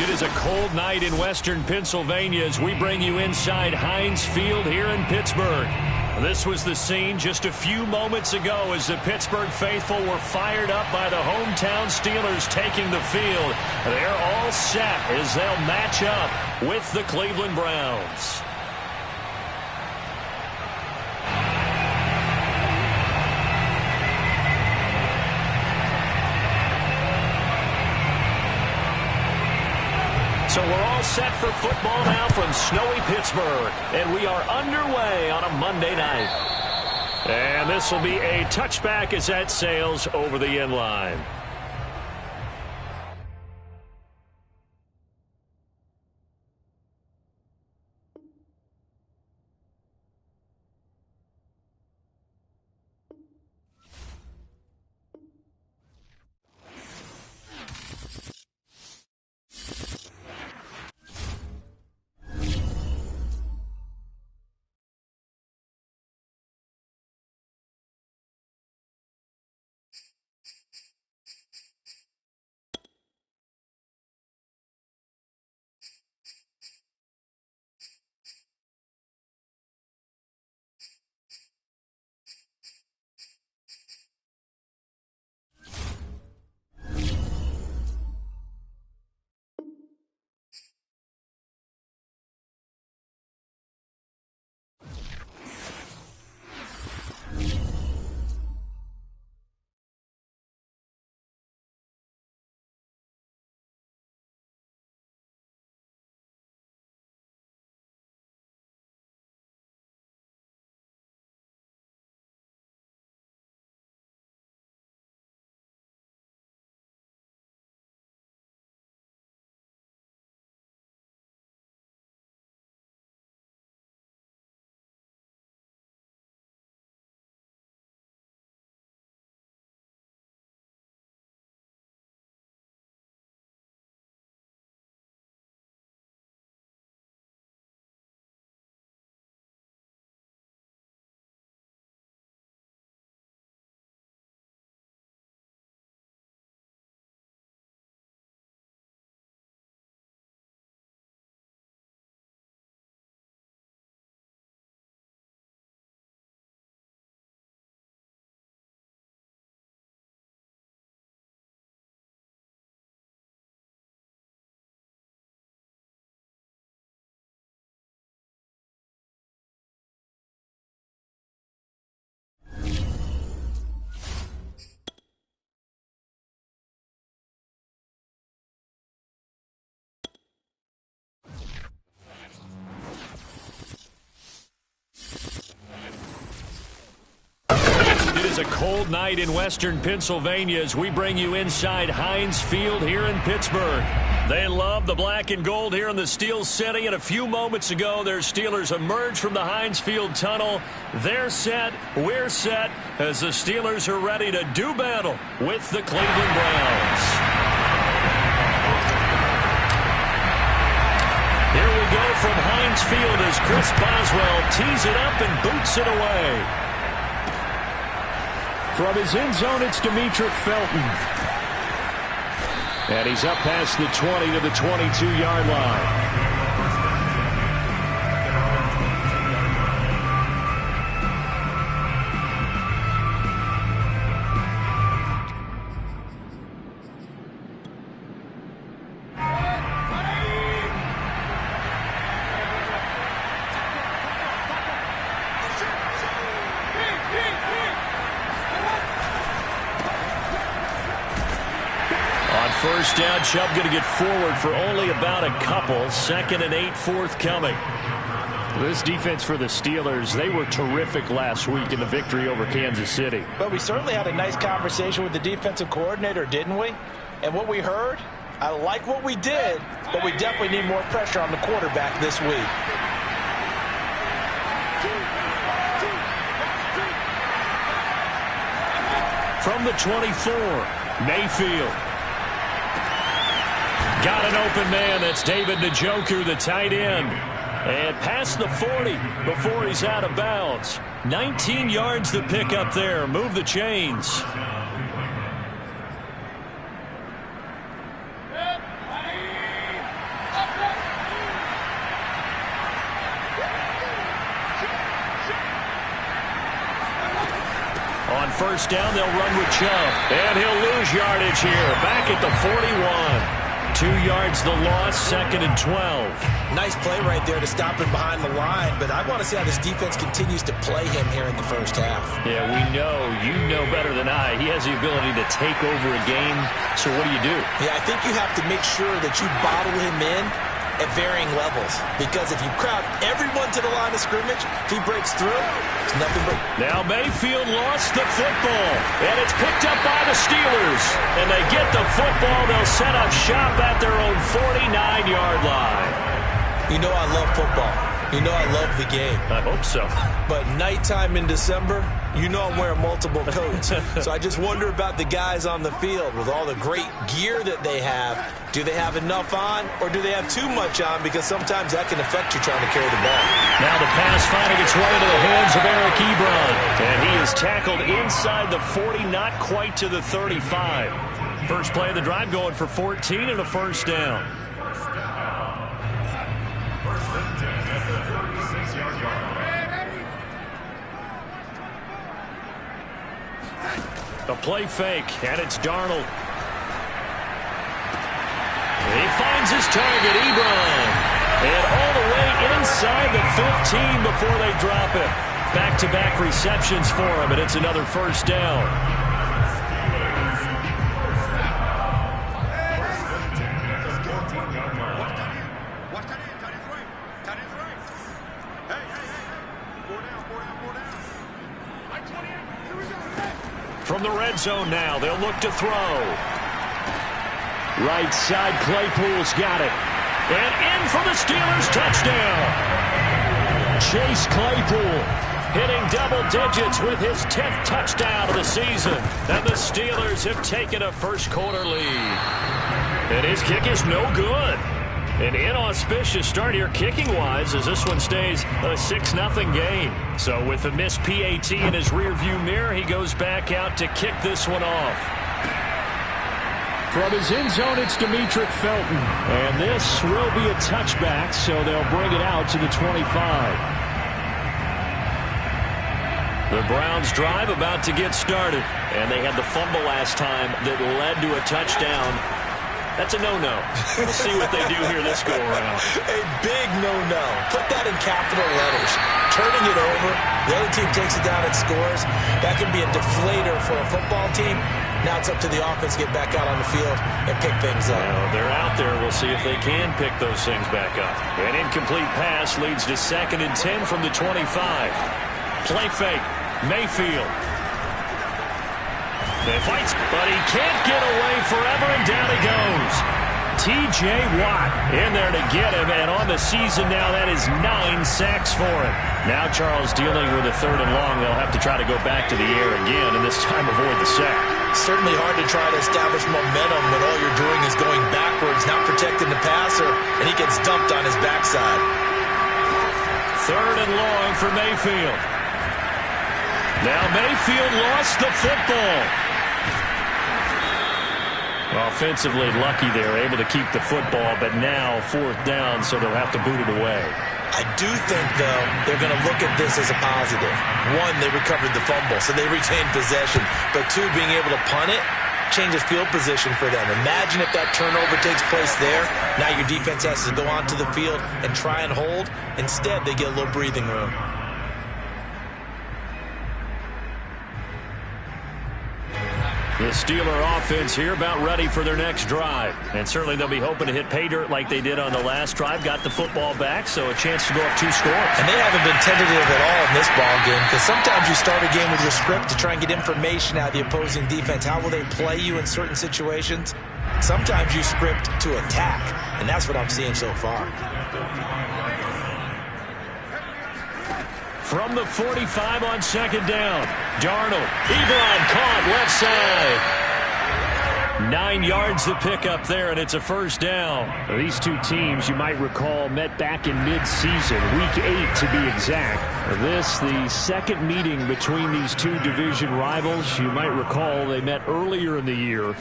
It is a cold night in western Pennsylvania as we bring you inside Heinz Field here in Pittsburgh. This was the scene just a few moments ago as the Pittsburgh faithful were fired up by the hometown Steelers taking the field. They're all set as they'll match up with the Cleveland Browns. So we're all set for football now from snowy Pittsburgh. And we are underway on a Monday night. And this will be a touchback as that sails over the end line. It is a cold night in western Pennsylvania as we bring you inside Heinz Field here in Pittsburgh. They love the black and gold here in the Steel City, and a few moments ago, their Steelers emerged from the Heinz Field tunnel. They're set, we're set, as the Steelers are ready to do battle with the Cleveland Browns. Here we go from Heinz Field as Chris Boswell tees it up and boots it away. From his end zone, it's Demetric Felton. And he's up past the 20 to the 22-yard line. First down, Chubb going to get forward for only about a couple. 2nd and 8 forthcoming. This defense for the Steelers, they were terrific last week in the victory over Kansas City. But we certainly had a nice conversation with the defensive coordinator, didn't we? And what we heard, I like what we did, but we definitely need more pressure on the quarterback this week. From the 24, Mayfield. Got an open man. That's David Njoku, the tight end. And past the 40 before he's out of bounds. 19 yards to pick up there. Move the chains. On first down, they'll run with Chubb. And he'll lose yardage here. Back at the 41. 2 yards the loss, 2nd and 12. Nice play right there to stop him behind the line, but I want to see how this defense continues to play him here in the first half. Yeah, you know better than I. He has the ability to take over a game, so what do? Yeah, I think you have to make sure that you bottle him in at varying levels, because if you crowd everyone to the line of scrimmage, if he breaks through, it's nothing but... Now Mayfield lost the football, and it's picked up by the Steelers. And they get the football. They'll set up shop at their own 49-yard line. You know I love football. You know I love the game. I hope so. But nighttime in December, you know I'm wearing multiple coats. So I just wonder about the guys on the field with all the great gear that they have. Do they have enough on, or do they have too much on? Because sometimes that can affect you trying to carry the ball. Now the pass finding its way into the hands of Eric Ebron. And he is tackled inside the 40, not quite to the 35. First play of the drive going for 14 and a first down. A play fake, and it's Darnold. He finds his target, Ebron. And all the way inside the 15 before they drop it. Back-to-back receptions for him, and it's another first down. From the red zone now, they'll look to throw. Right side, Claypool's got it. And in for the Steelers, touchdown. Chase Claypool hitting double digits with his 10th touchdown of the season. And the Steelers have taken a first quarter lead. And his kick is no good. An inauspicious start here kicking-wise as this one stays a 6-0 game. So with the missed PAT in his rearview mirror, he goes back out to kick this one off. From his end zone, it's Demetric Felton. And this will be a touchback, so they'll bring it out to the 25. The Browns drive about to get started. And they had the fumble last time that led to a touchdown. That's a no-no. We'll see what they do here this go-around. A big no-no. Put that in capital letters. Turning it over, the other team takes it down and scores. That can be a deflator for a football team. Now it's up to the offense to get back out on the field and pick things up. Well, they're out there. We'll see if they can pick those things back up. An incomplete pass leads to 2nd and 10 from the 25. Play fake. Mayfield. They fights, but he can't get away forever, and down he goes. T.J. Watt in there to get him, and on the season now, that is 9 sacks for him. Now Charles dealing with a 3rd and long. They'll have to try to go back to the air again, and this time avoid the sack. Certainly hard to try to establish momentum when all you're doing is going backwards, not protecting the passer, and he gets dumped on his backside. 3rd and long for Mayfield. Now Mayfield lost the football. Offensively lucky they're able to keep the football, but now 4th down, so they'll have to boot it away. I do think, though, they're going to look at this as a positive. 1, they recovered the fumble, so they retained possession. But 2, being able to punt it changes field position for them. Imagine if that turnover takes place there. Now your defense has to go onto the field and try and hold. Instead, they get a little breathing room. The Steeler offense here about ready for their next drive. And certainly they'll be hoping to hit pay dirt like they did on the last drive. Got the football back, so a chance to go up 2 scores. And they haven't been tentative at all in this ball game, because sometimes you start a game with your script to try and get information out of the opposing defense. How will they play you in certain situations? Sometimes you script to attack, and that's what I'm seeing so far. From the 45 on 2nd down, Darnold. Ebron caught left side. 9 yards to pick up there, and it's a first down. These two teams, you might recall, met back in mid-season, week 8 to be exact. This, the second meeting between these two division rivals. You might recall they met earlier in the year.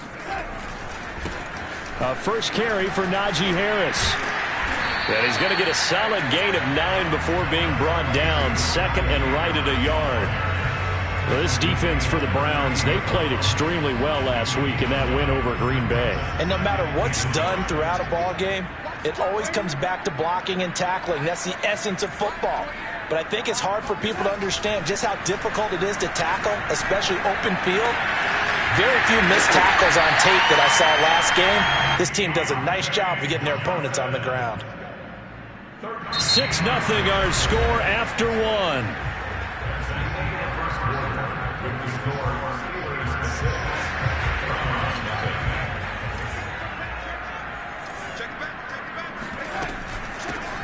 First carry for Najee Harris. And he's going to get a solid gain of 9 before being brought down. Second and right at a yard. Well, this defense for the Browns, they played extremely well last week in that win over Green Bay. And no matter what's done throughout a ball game, it always comes back to blocking and tackling. That's the essence of football. But I think it's hard for people to understand just how difficult it is to tackle, especially open field. Very few missed tackles on tape that I saw last game. This team does a nice job of getting their opponents on the ground. 6-0 our score after one.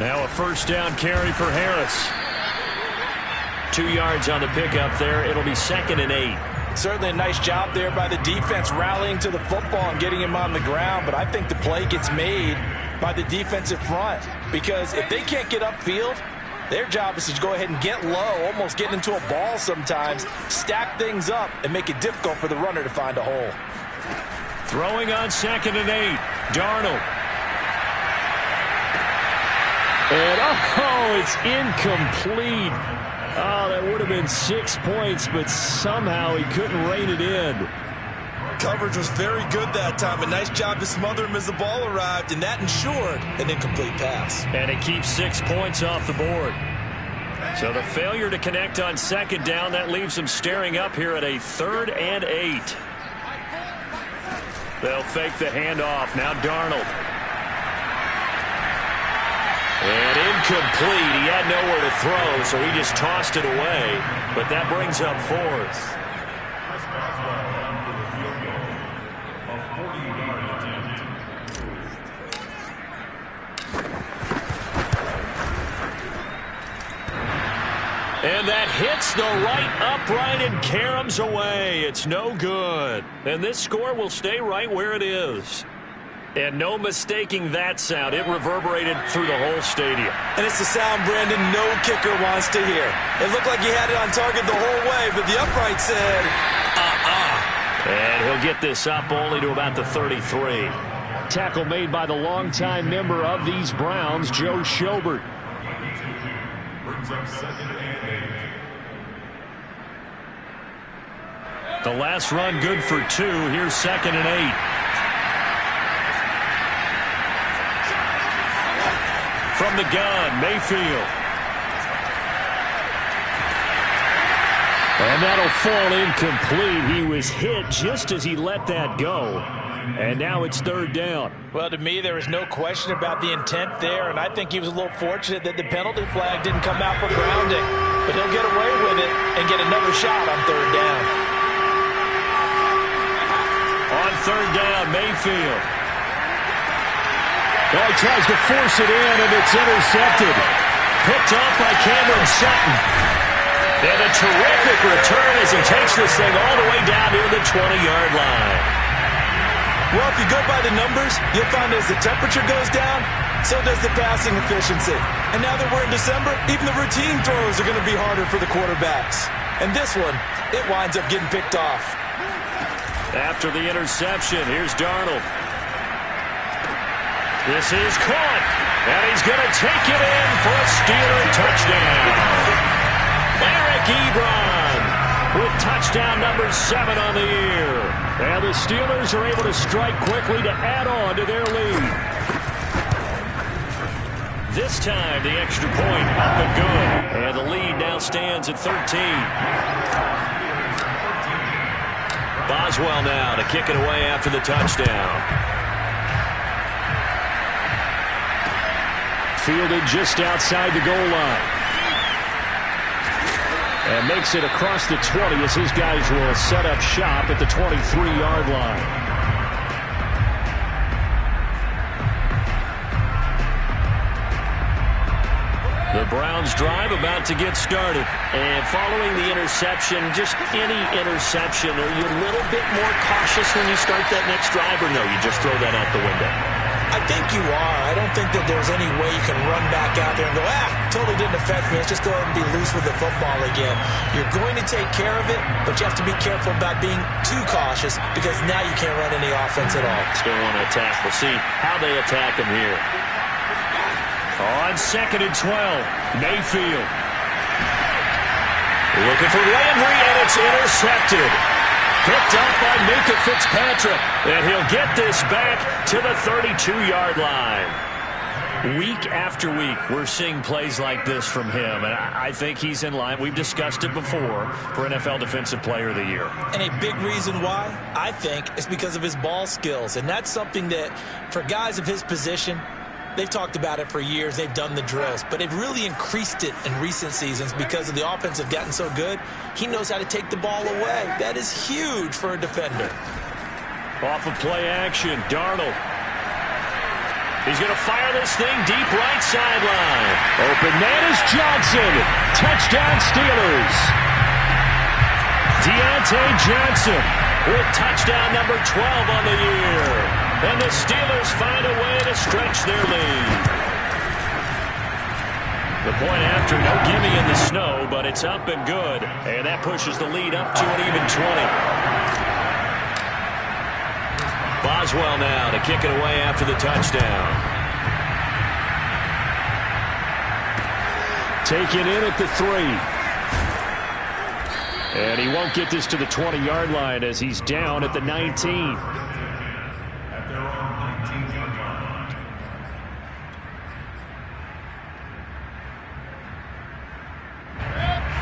Now a first down carry for Harris. 2 yards on the pickup there. It'll be 2nd and 8. Certainly a nice job there by the defense rallying to the football and getting him on the ground. But I think the play gets made by the defensive front. Because if they can't get upfield, their job is to go ahead and get low, almost get into a ball sometimes, stack things up, and make it difficult for the runner to find a hole. Throwing on 2nd and 8. Darnold. And, it's incomplete. Oh, that would have been 6 points, but somehow he couldn't rein it in. Coverage was very good that time. A nice job to smother him as the ball arrived, and that ensured an incomplete pass. And it keeps 6 points off the board. So the failure to connect on 2nd down, that leaves them staring up here at a 3rd and 8. They'll fake the handoff. Now Darnold. And incomplete. He had nowhere to throw, so he just tossed it away. But that brings up 4th. And that hits the right upright and caroms away. It's no good. And this score will stay right where it is. And no mistaking that sound. It reverberated through the whole stadium. And it's the sound, Brandon, no kicker wants to hear. It looked like he had it on target the whole way, but the upright said, And he'll get this up only to about the 33. Tackle made by the longtime member of these Browns, Joe Schobert. The last run good for 2. Here's 2nd and 8. From the gun, Mayfield. And that'll fall incomplete. He was hit just as he let that go. And now it's 3rd down. Well, to me, there is no question about the intent there, and I think he was a little fortunate that the penalty flag didn't come out for grounding. But he'll get away with it and get another shot on 3rd down. On 3rd down, Mayfield. Well, he tries to force it in, and it's intercepted. Picked off by Cameron Sutton. And a terrific return as he takes this thing all the way down near the 20-yard line. Well, if you go by the numbers, you'll find as the temperature goes down, so does the passing efficiency. And now that we're in December, even the routine throws are going to be harder for the quarterbacks. And this one, it winds up getting picked off. After the interception, here's Darnold. This is caught, and he's going to take it in for a Steeler touchdown. Eric Ebron with touchdown number 7 on the year. And the Steelers are able to strike quickly to add on to their lead. This time, the extra point up and good. And the lead now stands at 13. Boswell now to kick it away after the touchdown. Fielded just outside the goal line. And makes it across the 20 as his guys will set up shop at the 23-yard line. The Browns drive about to get started. And following the interception, just any interception, are you a little bit more cautious when you start that next drive, or no, you just throw that out the window? I think you are. I don't think that there's any way you can run back out there and go, totally didn't affect me. Let's just go ahead and be loose with the football again. You're going to take care of it, but you have to be careful about being too cautious because now you can't run any offense at all. Still want to attack. We'll see how they attack him here. On 2nd and 12, Mayfield. Looking for Landry, and it's intercepted. Picked up by Minka Fitzpatrick. And he'll get this back to the 32-yard line. Week after week, we're seeing plays like this from him. And I think he's in line. We've discussed it before for NFL Defensive Player of the Year. And a big reason why, I think, is because of his ball skills. And that's something that, for guys of his position, they've talked about it for years. They've done the drills. But they've really increased it in recent seasons because of the offense have gotten so good. He knows how to take the ball away. That is huge for a defender. Off of play action, Darnold. He's going to fire this thing deep right sideline. Open man is Johnson. Touchdown Steelers. Deontay Johnson with touchdown number 12 on the year. And the Steelers find a way to stretch their lead. The point after, no gimme in the snow, but it's up and good. And that pushes the lead up to an even 20. Boswell now to kick it away after the touchdown. Take it in at the 3. And he won't get this to the 20-yard line as he's down at the 19.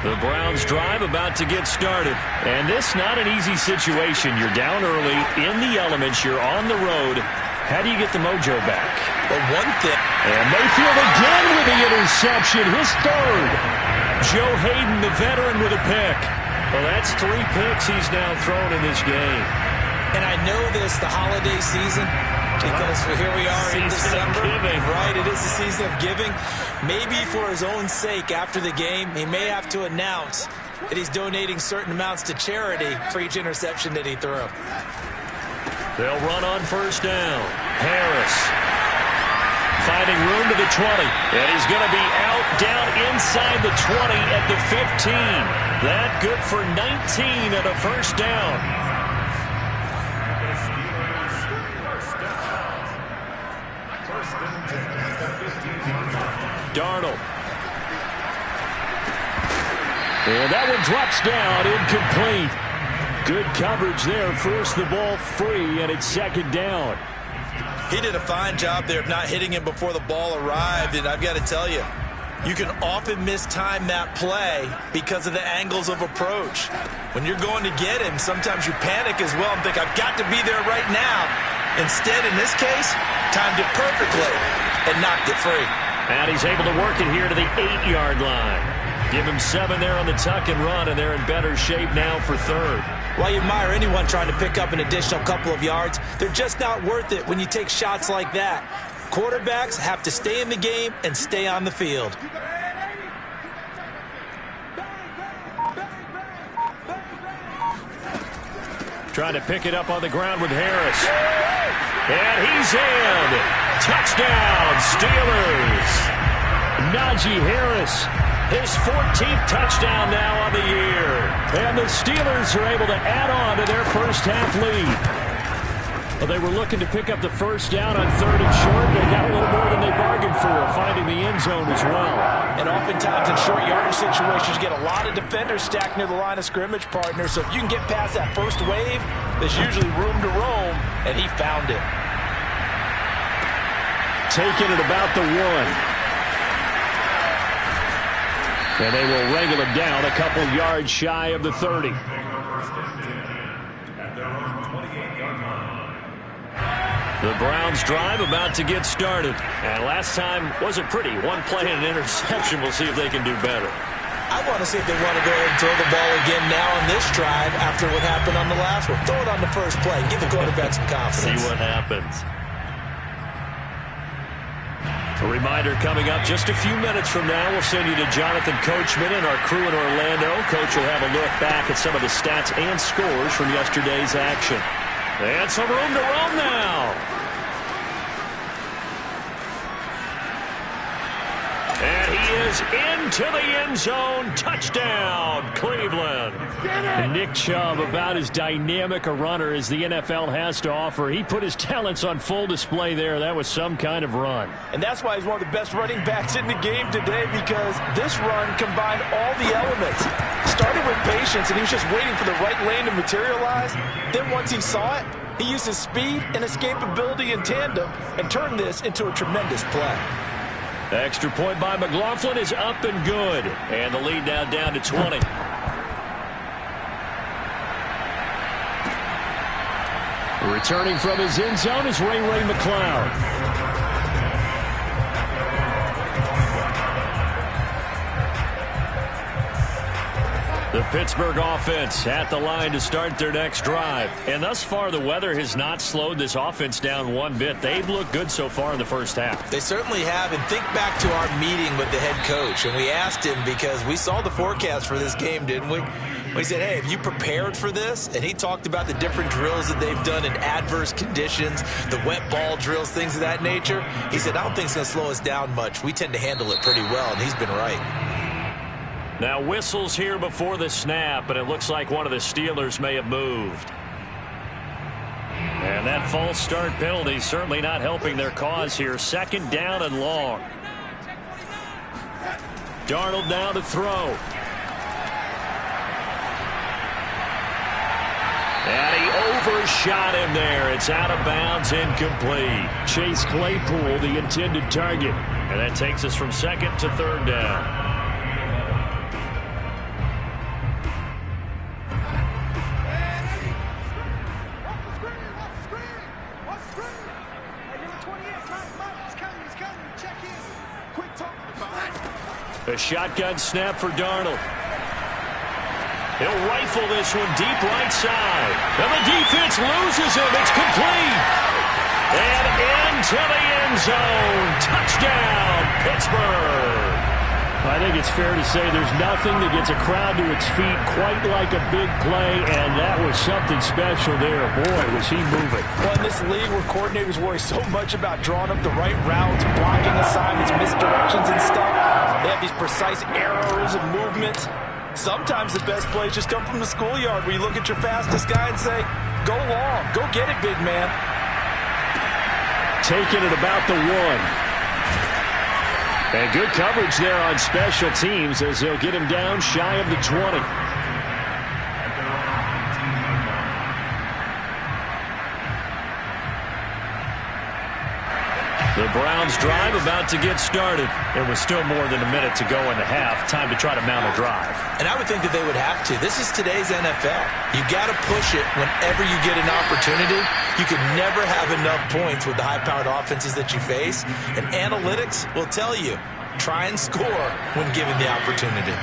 The Browns drive about to get started. And this not an easy situation. You're down early, in the elements, you're on the road. How do you get the mojo back? But one thing. And Mayfield again with the interception, his third. Joe Hayden, the veteran, with a pick. Well, that's 3 picks he's now thrown in this game. And I know this, the holiday season, because here we are in December. Right, it is the season of giving. Maybe for his own sake, after the game, he may have to announce that he's donating certain amounts to charity for each interception that he threw. They'll run on first down. Harris finding room to the 20. And he's going to be out down inside the 20 at the 15. That good for 19 at a first down. Darnold. And that one drops down, incomplete. Good coverage there, forced the ball free, and it's 2nd down. He did a fine job there of not hitting him before the ball arrived, and I've got to tell you, you can often mistime that play because of the angles of approach. When you're going to get him, sometimes you panic as well and think, I've got to be there right now. Instead, in this case, timed it perfectly and knocked it free. And he's able to work it here to the 8-yard line. Give him 7 there on the tuck and run, and they're in better shape now for 3rd. While you admire anyone trying to pick up an additional couple of yards, they're just not worth it when you take shots like that. Quarterbacks have to stay in the game and stay on the field. Trying to pick it up on the ground with Harris. And he's in. Touchdown, Steelers. Najee Harris, his 14th touchdown now on the year. And the Steelers are able to add on to their first half lead. Well, they were looking to pick up the first down on 3rd and short. They got a little more than they bargained for, finding the end zone as well. And oftentimes in short yardage situations, you get a lot of defenders stacked near the line of scrimmage, partner. So if you can get past that first wave, there's usually room to roam, and he found it. Taking it about the 1. And they will wrangle him down a couple yards shy of the 30. The Browns drive about to get started. And last time wasn't pretty. One play and an interception. We'll see if they can do better. I want to see if they want to go ahead and throw the ball again now on this drive after what happened on the last one. Throw it on the first play and give the quarterback some confidence. See what happens. reminder coming up just a few minutes from now, we'll send you to Jonathan Coachman and our crew in Orlando. Coach will have a look back at some of the stats and scores from yesterday's action. And some room to roam now. And he is into the end zone. Touchdown, Cleveland. Nick Chubb, about as dynamic a runner as the NFL has to offer. He put his talents on full display there. That was some kind of run. And that's why he's one of the best running backs in the game today, because this run combined all the elements. Started with patience, and he was just waiting for the right lane to materialize. Then once he saw it, he used his speed and escapability in tandem and turned this into a tremendous play. The extra point by McLaughlin is up and good. And the lead now down to 20. Returning from his end zone is Ray McCloud. The Pittsburgh offense at the line to start their next drive. And thus far, the weather has not slowed this offense down one bit. They've looked good so far in the first half. They certainly have. And think back to our meeting with the head coach. And we asked him, because we saw the forecast for this game, didn't we? We said, hey, have you prepared for this? And he talked about the different drills that they've done in adverse conditions, the wet ball drills, things of that nature. He said, I don't think it's going to slow us down much. We tend to handle it pretty well, and he's been right. Now whistles here before the snap, and it looks like one of the Steelers may have moved. And that false start penalty certainly not helping their cause here. Second down and long. Darnold now to throw. And he overshot him there. It's out of bounds, incomplete. Chase Claypool, the intended target. And that takes us from second to third down. A shotgun snap for Darnold. He'll rifle this one deep right side. And the defense loses him. It's complete. And into the end zone. Touchdown, Pittsburgh. I think it's fair to say there's nothing that gets a crowd to its feet quite like a big play, and that was something special there. Boy, was he moving. Well, in this league where coordinators worry so much about drawing up the right routes, blocking assignments, misdirections and stuff, they have these precise arrows and movements. Sometimes the best plays just come from the schoolyard, where you look at your fastest guy and say, go long, go get it, big man. Taking it about the one. And good coverage there on special teams as they'll get him down shy of the 20. The Browns drive about to get started. It was still more than a minute to go in the half. Time to try to mount a drive. And I would think that they would have to. This is today's NFL. You got to push it whenever you get an opportunity. You can never have enough points with the high-powered offenses that you face. And analytics will tell you, try and score when given the opportunity.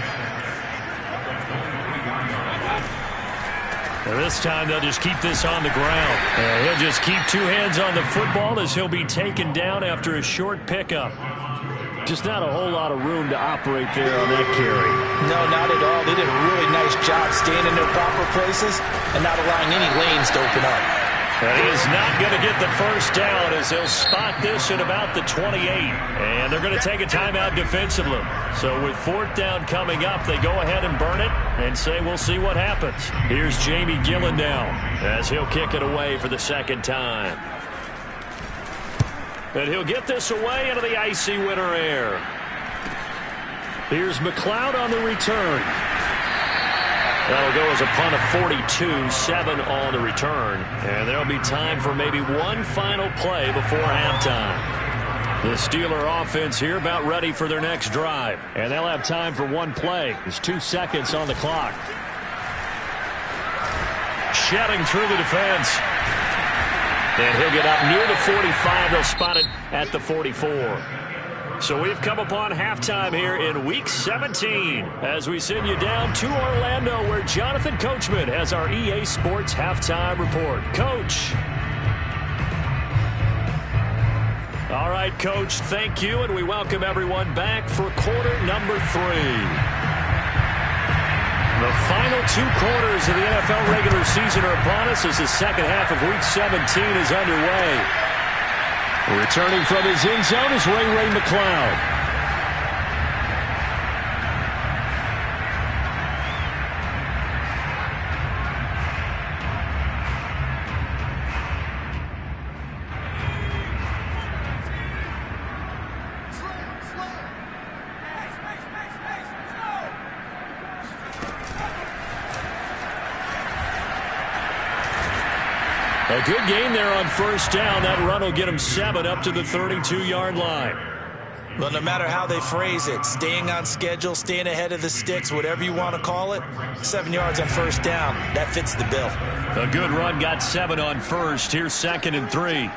And this time they'll just keep this on the ground. And he'll just keep two hands on the football as he'll be taken down after a short pickup. Just not a whole lot of room to operate there on that carry. No, not at all. They did a really nice job staying in their proper places and not allowing any lanes to open up. And he is not going to get the first down as they'll spot this at about the 28. And they're going to take a timeout defensively. So with fourth down coming up, they go ahead and burn it and say we'll see what happens. Here's Jamie Gillen now as he'll kick it away for the second time. And he'll get this away into the icy winter air. Here's McLeod on the return. That'll go as a punt of 42, 7 on the return. And there'll be time for maybe one final play before halftime. The Steeler offense here about ready for their next drive. And they'll have time for one play. There's 2 seconds on the clock. Shedding through the defense. And he'll get up near the 45. They'll spot it at the 44. So we've come upon halftime here in Week 17 as we send you down to Orlando where Jonathan Coachman has our EA Sports Halftime Report. Coach. All right, Coach, thank you, and we welcome everyone back for quarter number 3. The final 2 quarters of the NFL regular season are upon us as the second half of Week 17 is underway. Returning from his end zone is Ray McCloud. A good game there on first down. That run will get him 7 up to the 32-yard line. Well, no matter how they phrase it, staying on schedule, staying ahead of the sticks, whatever you want to call it, 7 yards on first down, that fits the bill. A good run got 7 on first. Here's 2nd and 3.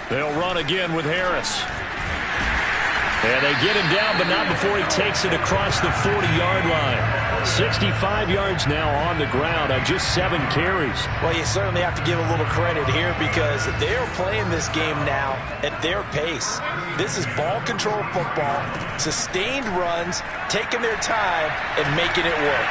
They'll run again with Harris. And they get him down, but not before he takes it across the 40-yard line. 65 yards now on the ground on just 7 carries. Well, you certainly have to give a little credit here because they are playing this game now at their pace. This is ball control football, sustained runs, taking their time, and making it work.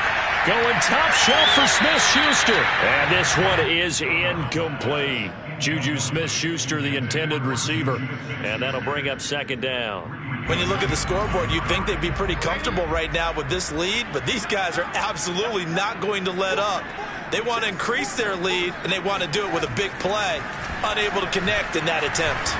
Going top shelf for Smith-Schuster. And this one is incomplete. Juju Smith-Schuster, the intended receiver. And that'll bring up 2nd down. When you look at the scoreboard, you'd think they'd be pretty comfortable right now with this lead, but these guys are absolutely not going to let up. They want to increase their lead, and they want to do it with a big play. Unable to connect in that attempt.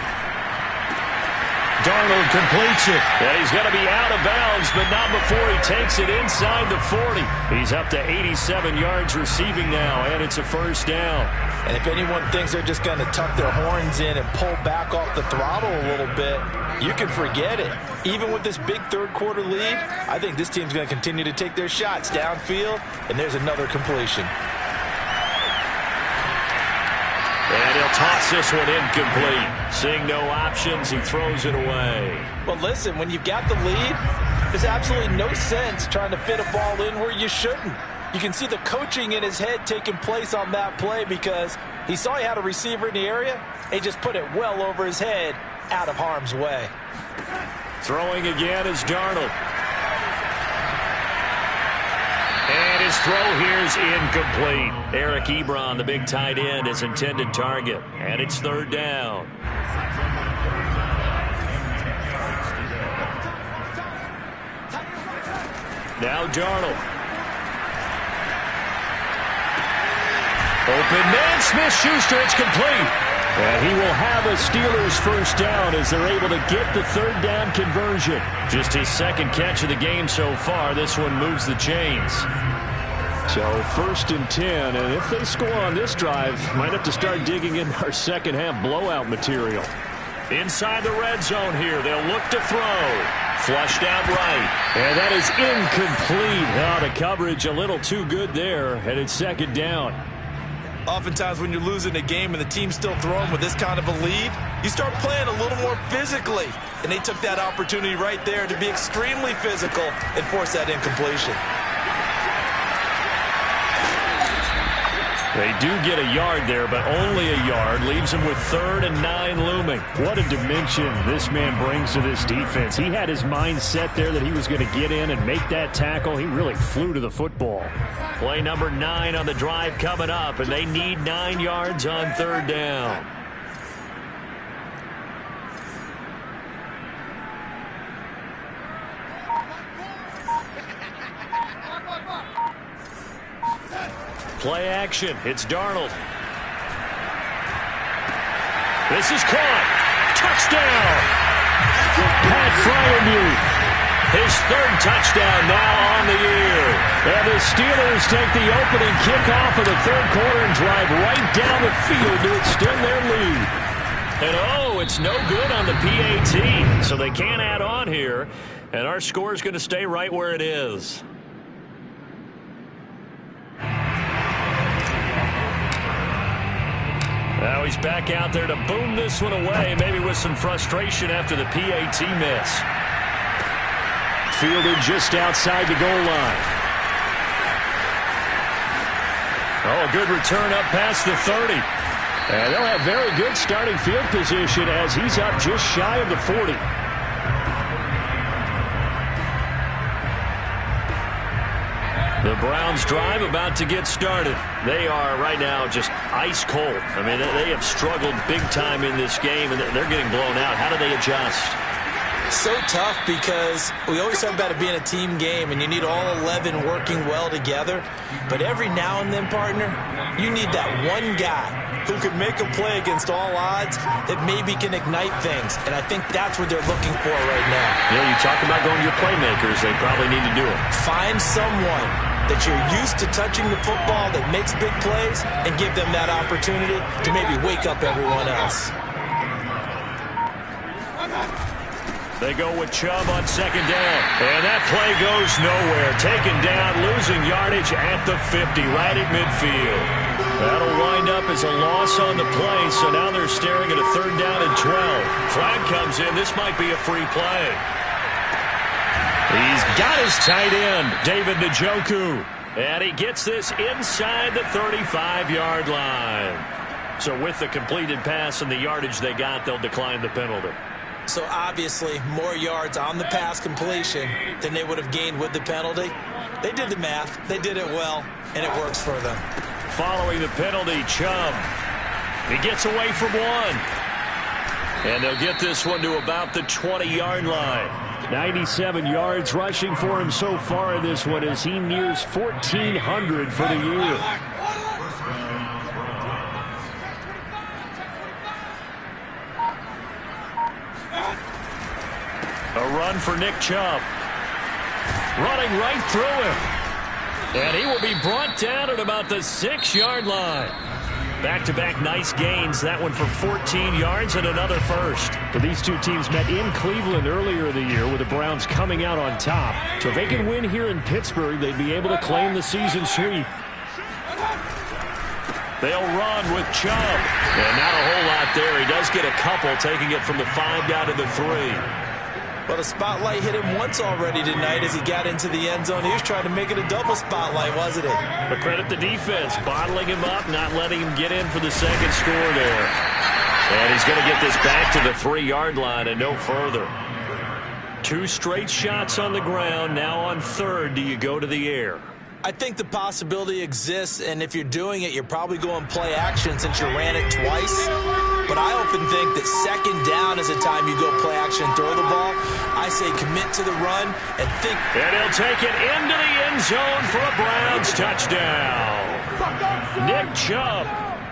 Darnold completes it. And he's going to be out of bounds, but not before he takes it inside the 40. He's up to 87 yards receiving now, and it's a first down. And if anyone thinks they're just going to tuck their horns in and pull back off the throttle a little bit, you can forget it. Even with this big third-quarter lead, I think this team's going to continue to take their shots downfield, and there's another completion. And he'll toss this one incomplete. Seeing no options, he throws it away. Well, listen, when you've got the lead, there's absolutely no sense trying to fit a ball in where you shouldn't. You can see the coaching in his head taking place on that play because he saw he had a receiver in the area, and he just put it well over his head out of harm's way. Throwing again is Darnold. And his throw here is incomplete. Eric Ebron, the big tight end, his intended target. And it's 3rd down. Now Darnold. Open man, Smith-Schuster, it's complete. And he will have a Steelers first down as they're able to get the 3rd down conversion. Just his 2nd catch of the game so far. This one moves the chains. So 1st and 10, and if they score on this drive, might have to start digging in our second half blowout material. Inside the red zone here, they'll look to throw. Flushed out right. And that is incomplete. The coverage a little too good there, and it's 2nd down. Oftentimes when you're losing a game and the team's still throwing with this kind of a lead, you start playing a little more physically. And they took that opportunity right there to be extremely physical and force that incompletion. They do get a yard there, but only a yard. Leaves them with 3rd and 9 looming. What a dimension this man brings to this defense. He had his mind set there that he was going to get in and make that tackle. He really flew to the football. Play number 9 on the drive coming up, and they need 9 yards on 3rd down. Play action. It's Darnold. This is caught. Touchdown. Pat Fryermuth. His 3rd touchdown now on the year. And the Steelers take the opening kickoff of the 3rd quarter and drive right down the field to extend their lead. And oh, it's no good on the PAT. So they can't add on here. And our score is going to stay right where it is. Now he's back out there to boom this one away, maybe with some frustration after the PAT miss. Fielded just outside the goal line. Oh, a good return up past the 30. And they'll have very good starting field position as he's up just shy of the 40. The Browns drive about to get started. They are right now just ice cold. I mean, they have struggled big time in this game, and they're getting blown out. How do they adjust? So tough because we always talk about it being a team game, and you need all 11 working well together. But every now and then, partner, you need that one guy who could make a play against all odds that maybe can ignite things. And I think that's what they're looking for right now. Yeah, you talk about going to your playmakers. They probably need to do it. Find someone that you're used to touching the football that makes big plays and give them that opportunity to maybe wake up everyone else. They go with Chubb on second down. And that play goes nowhere. Taken down, losing yardage at the 50, right at midfield. That'll wind up as a loss on the play, so now they're staring at a 3rd down and 12. Flag comes in. This might be a free play. He's got his tight end, David Njoku. And he gets this inside the 35-yard line. So with the completed pass and the yardage they got, they'll decline the penalty. So obviously more yards on the pass completion than they would have gained with the penalty. They did the math. They did it well, and it works for them. Following the penalty, Chubb. He gets away from one. And they'll get this one to about the 20-yard line. 97 yards rushing for him so far in this one as he nears 1,400 for the year. A run for Nick Chubb. Running right through him. And he will be brought down at about the 6-yard line. Back-to-back nice gains. That one for 14 yards and another first. But these two teams met in Cleveland earlier in the year with the Browns coming out on top. So if they can win here in Pittsburgh, they'd be able to claim the season sweep. They'll run with Chubb. And not a whole lot there. He does get a couple, taking it from the 5 down to the 3. Well, the spotlight hit him once already tonight as he got into the end zone. He was trying to make it a double spotlight, wasn't it? But credit the defense, bottling him up, not letting him get in for the second score there. And he's going to get this back to the 3-yard line and no further. 2 straight shots on the ground. Now on 3rd, do you go to the air? I think the possibility exists, and if you're doing it, you're probably going play action since you ran it twice. But I often think that 2nd down is a time you go play action and throw the ball. I say commit to the run and think. And he'll take it into the end zone for a Browns touchdown. Nick Chubb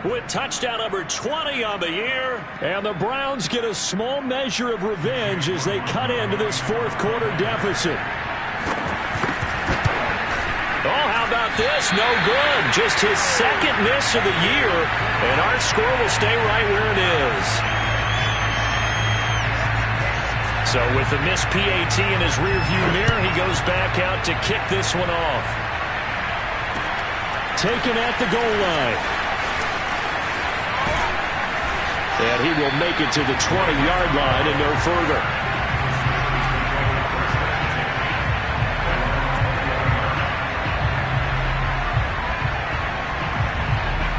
with touchdown number 20 on the year. And the Browns get a small measure of revenge as they cut into this 4th quarter deficit. Oh, how about this? No good. Just his 2nd miss of the year, and our score will stay right where it is. So with the missed PAT in his rearview mirror, he goes back out to kick this one off. Taken at the goal line. And he will make it to the 20-yard line and no further.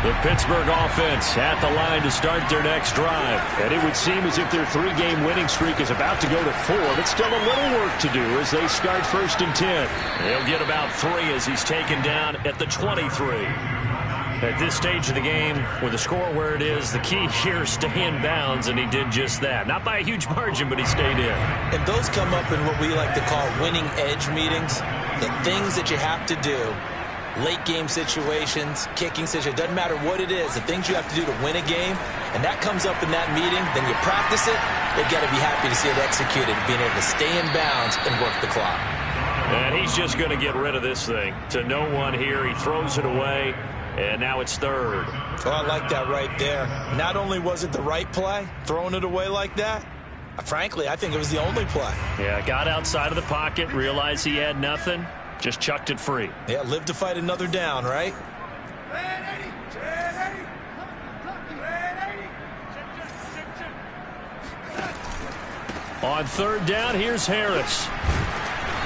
The Pittsburgh offense at the line to start their next drive. And it would seem as if their 3-game winning streak is about to go to 4, but still a little work to do as they start 1st and 10. They'll get about 3 as he's taken down at the 23. At this stage of the game, with the score where it is, the key here is stay in bounds, and he did just that. Not by a huge margin, but he stayed in. And those come up in what we like to call winning edge meetings. The things that you have to do. Late game situations, kicking situations, doesn't matter what it is, the things you have to do to win a game, and that comes up in that meeting, then you practice it, they've got to be happy to see it executed, being able to stay in bounds and work the clock. And he's just going to get rid of this thing. To no one here, he throws it away, and now it's 3rd. Oh, I like that right there. Not only was it the right play, throwing it away like that, frankly, I think it was the only play. Yeah, got outside of the pocket, realized he had nothing. Just chucked it free. Yeah, live to fight another down, right? On 3rd down, here's Harris.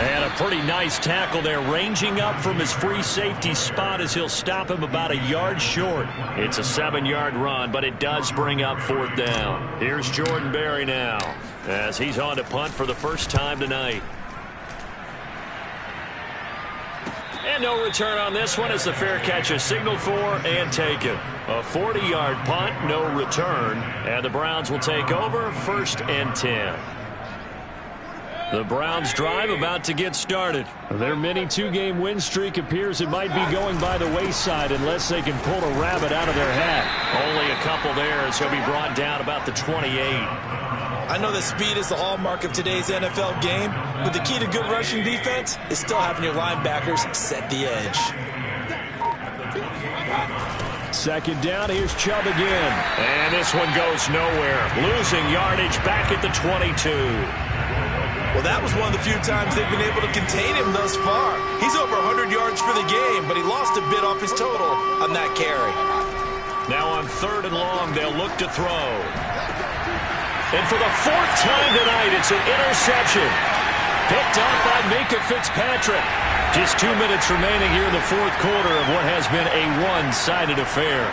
And a pretty nice tackle there, ranging up from his free safety spot as he'll stop him about a yard short. It's a 7-yard run, but it does bring up 4th down. Here's Jordan Berry now as he's on to punt for the first time tonight. And no return on this one as the fair catch is signaled for and taken. A 40-yard punt, no return, and the Browns will take over 1st and 10. The Browns drive about to get started. Their mini 2-game win streak appears it might be going by the wayside unless they can pull a rabbit out of their hat. Only a couple there as he'll be brought down about the 28. I know that speed is the hallmark of today's NFL game, but the key to good rushing defense is still having your linebackers set the edge. 2nd down, here's Chubb again. And this one goes nowhere. Losing yardage back at the 22. Well, that was one of the few times they've been able to contain him thus far. He's over 100 yards for the game, but he lost a bit off his total on that carry. Now on 3rd and long, they'll look to throw. And for the 4th time tonight, it's an interception. Picked up by Minkah Fitzpatrick. Just 2 minutes remaining here in the 4th quarter of what has been a one-sided affair.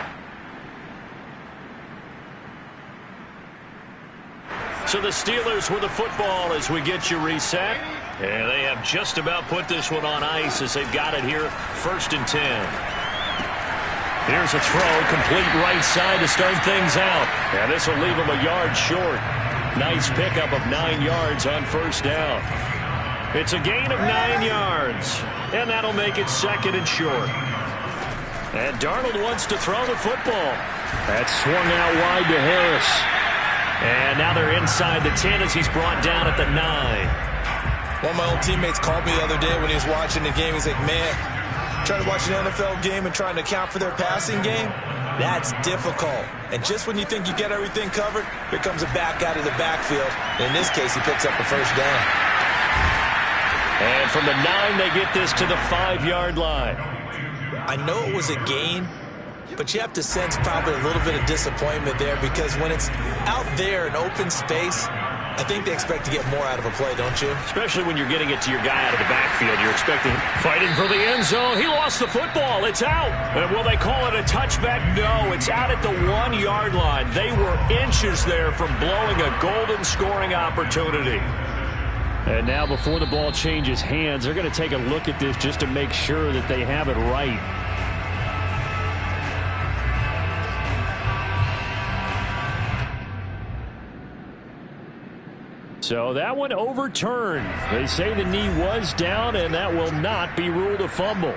So the Steelers with the football as we get you reset. And they have just about put this one on ice as they've got it here 1st and 10. Here's a throw, complete right side to start things out. And this will leave him a yard short. Nice pickup of 9 yards on 1st down. It's a gain of 9 yards. And that'll make it 2nd and short. And Darnold wants to throw the football. That's swung out wide to Harris. And now they're inside the 10 as he's brought down at the 9. One of my old teammates called me the other day when he was watching the game. He's like, man, trying to watch an NFL game and trying to account for their passing game, that's difficult. And just when you think you get everything covered, here comes a back out of the backfield. And in this case, he picks up a 1st down. And from the 9, they get this to the 5-yard line. I know it was a gain, but you have to sense probably a little bit of disappointment there because when it's out there in open space, I think they expect to get more out of a play, don't you? Especially when you're getting it to your guy out of the backfield. You're expecting fighting for the end zone. He lost the football. It's out. And will they call it a touchback? No, it's out at the 1-yard line. They were inches there from blowing a golden scoring opportunity. And now before the ball changes hands, they're going to take a look at this just to make sure that they have it right. So that one overturned. They say the knee was down, and that will not be ruled a fumble.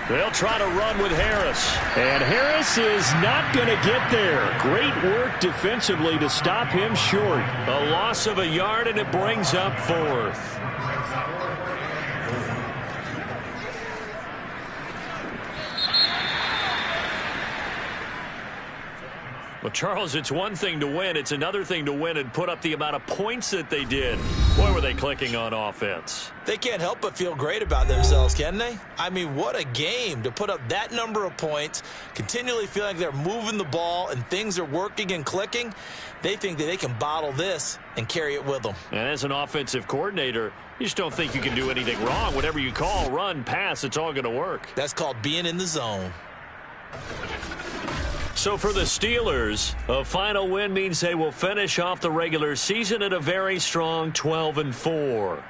They'll try to run with Harris. And Harris is not going to get there. Great work defensively to stop him short. A loss of a yard, and it brings up 4th. Well, Charles, it's one thing to win. It's another thing to win and put up the amount of points that they did. Boy, were they clicking on offense. They can't help but feel great about themselves, can they? I mean, what a game to put up that number of points, continually feeling like they're moving the ball and things are working and clicking. They think that they can bottle this and carry it with them. And as an offensive coordinator, you just don't think you can do anything wrong. Whatever you call, run, pass, it's all going to work. That's called being in the zone. So for the Steelers, a final win means they will finish off the regular season at a very strong 12-4.